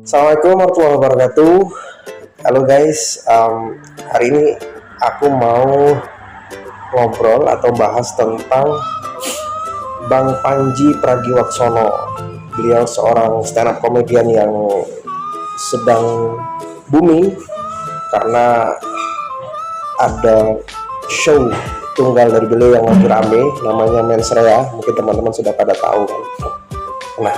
Assalamualaikum warahmatullahi wabarakatuh. Halo guys, hari ini aku mau ngobrol atau bahas tentang Bang Panji Pragiwaksono. Beliau seorang stand up comedian yang sedang booming karena ada show tunggal dari beliau yang lagi rame, namanya Mensreya. Mungkin teman-teman sudah pada tahu kan. Nah,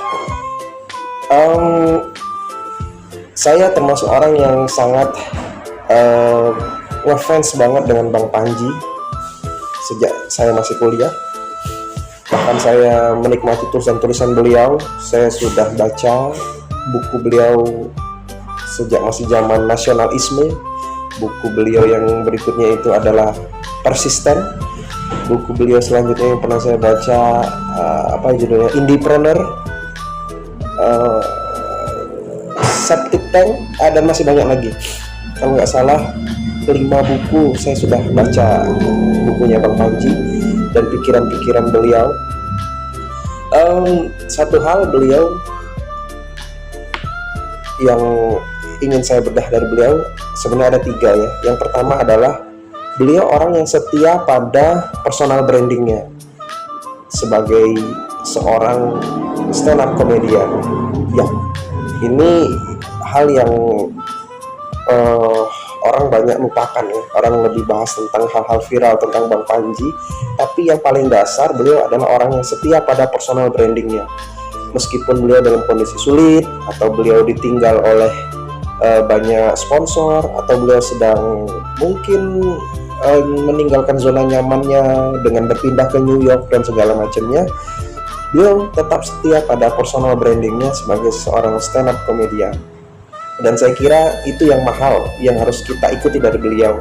saya termasuk orang yang sangat ngefans banget dengan Bang Panji sejak saya masih kuliah. Bahkan saya menikmati tulisan-tulisan beliau. Saya sudah baca buku beliau sejak masih zaman nasionalisme. Buku beliau yang berikutnya itu adalah Persisten. Buku beliau selanjutnya yang pernah saya baca apa judulnya, Indiepreneur, Septic Tank, dan masih banyak lagi. Kalau nggak salah 5 buku saya sudah baca bukunya Bang Panji dan pikiran-pikiran beliau. Satu hal beliau yang ingin saya bedah dari beliau sebenarnya ada 3 ya. Yang pertama adalah beliau orang yang setia pada personal brandingnya sebagai seorang stand up comedian. Ya, ini hal yang orang banyak lupakan ya. Orang lebih bahas tentang hal-hal viral tentang Bang Panji, tapi yang paling dasar beliau adalah orang yang setia pada personal brandingnya. Meskipun beliau dalam kondisi sulit, atau beliau ditinggal oleh banyak sponsor, atau beliau sedang mungkin meninggalkan zona nyamannya dengan berpindah ke New York dan segala macamnya, beliau tetap setia pada personal brandingnya sebagai seorang stand up comedian. Dan saya kira itu yang mahal yang harus kita ikuti dari beliau.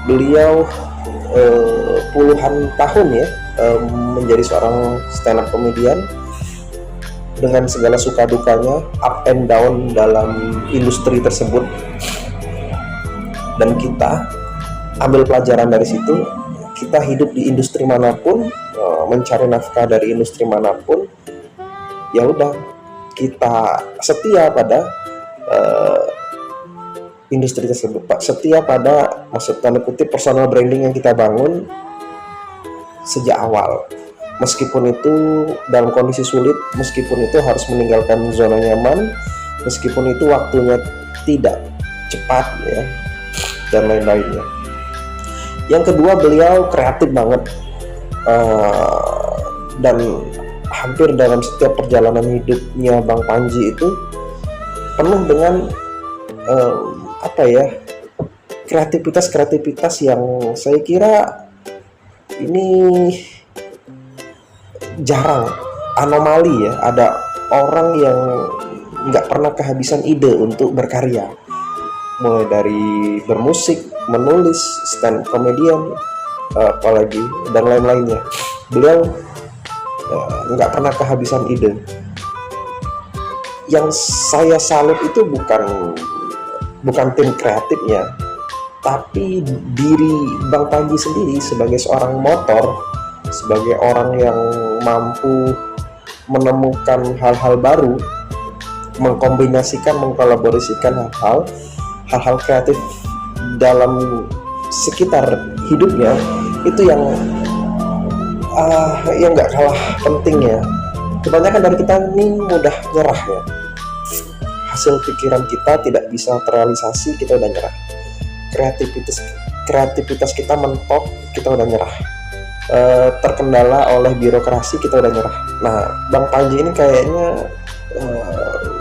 Beliau puluhan tahun ya menjadi seorang stand up comedian dengan segala suka dukanya, up and down dalam industri tersebut. Dan kita ambil pelajaran dari situ. Kita hidup di industri manapun, mencari nafkah dari industri manapun, ya udah kita setia pada industri tersebut, setia pada, maksud tanda kutip, personal branding yang kita bangun sejak awal. Meskipun itu dalam kondisi sulit, meskipun itu harus meninggalkan zona nyaman, meskipun itu waktunya tidak cepat ya, dan lain-lainnya. Yang kedua, beliau kreatif banget, dan hampir dalam setiap perjalanan hidupnya Bang Panji itu penuh dengan kreativitas yang saya kira ini jarang, anomali ya. Ada orang yang nggak pernah kehabisan ide untuk berkarya, mulai dari bermusik, menulis, stand comedian, apalagi dan lain-lainnya. Beliau nggak pernah kehabisan ide. Yang saya salut itu bukan tim kreatifnya, tapi diri Bang Panji sendiri sebagai seorang motor, sebagai orang yang mampu menemukan hal-hal baru, mengkombinasikan, mengkolaborasikan hal-hal kreatif dalam sekitar hidupnya. Itu yang nggak kalah pentingnya. Kebanyakan dari kita ini mudah nyerah ya. Hasil pikiran kita tidak bisa terrealisasi, kita udah nyerah. Kreativitas kita mentok, kita udah nyerah. Terkendala oleh birokrasi, kita udah nyerah. Nah, Bang Panji ini kayaknya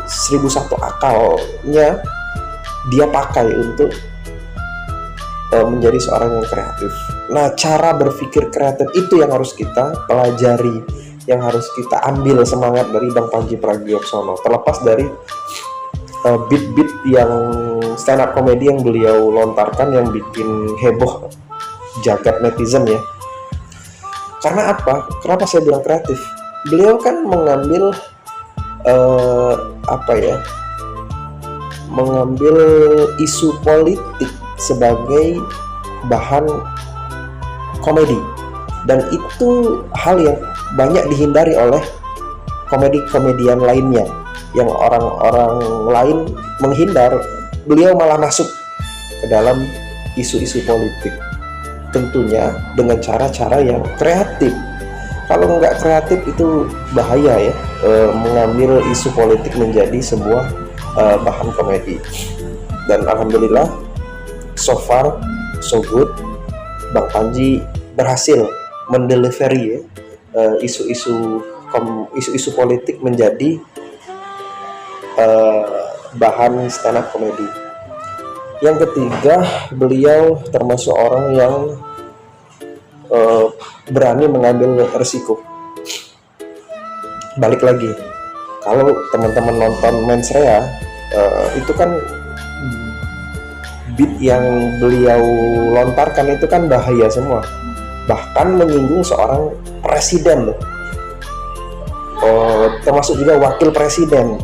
1001 akalnya dia pakai untuk menjadi seorang yang kreatif. Nah, cara berpikir kreatif itu yang harus kita pelajari, yang harus kita ambil semangat dari Bang Panji Pragiwaksono. Terlepas dari beat-beat yang stand up comedy yang beliau lontarkan yang bikin heboh jagat netizen ya. Karena apa? Kenapa saya bilang kreatif? Beliau kan mengambil mengambil isu politik sebagai bahan komedi, dan itu hal yang banyak dihindari oleh komedian lainnya. yang orang-orang lain menghindar, beliau malah masuk ke dalam isu-isu politik, tentunya dengan cara-cara yang kreatif. Kalau nggak kreatif itu bahaya ya, mengambil isu politik menjadi sebuah bahan komedi. Dan alhamdulillah so far so good, Bang Panji berhasil mendelivery ya, isu-isu politik menjadi bahan stand up komedi. Yang ketiga, beliau termasuk orang yang berani mengambil resiko. Balik lagi, kalau teman-teman nonton Mens Rea, itu kan beat yang beliau lontarkan itu kan bahaya semua, bahkan menyinggung seorang presiden loh, termasuk juga wakil presiden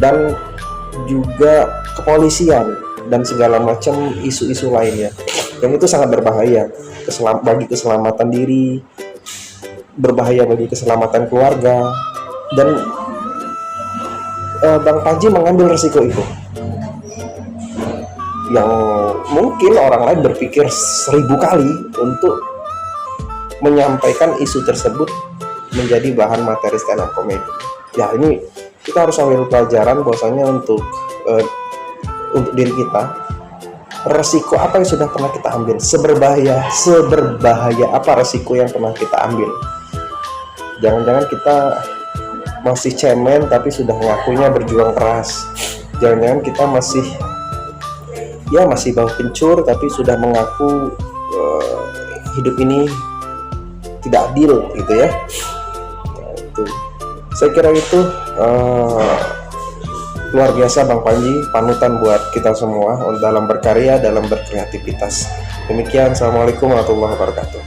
dan juga kepolisian dan segala macam isu-isu lainnya, yang itu sangat berbahaya bagi keselamatan diri, berbahaya bagi keselamatan keluarga. Dan Bang Panji mengambil resiko itu, yang mungkin orang lain berpikir 1000 kali untuk menyampaikan isu tersebut menjadi bahan materi stand up comedy. Ya, ini kita harus ambil pelajaran bahwasanya untuk diri kita, resiko apa yang sudah pernah kita ambil, seberbahaya apa resiko yang pernah kita ambil. Jangan-jangan kita masih cemen tapi sudah ngakunya berjuang keras. Jangan-jangan kita masih bau kencur tapi sudah mengaku hidup ini tidak adil gitu ya. Nah, itu. Saya kira itu luar biasa Bang Panji, panutan buat kita semua dalam berkarya, dalam berkreativitas. Demikian, assalamualaikum warahmatullahi wabarakatuh.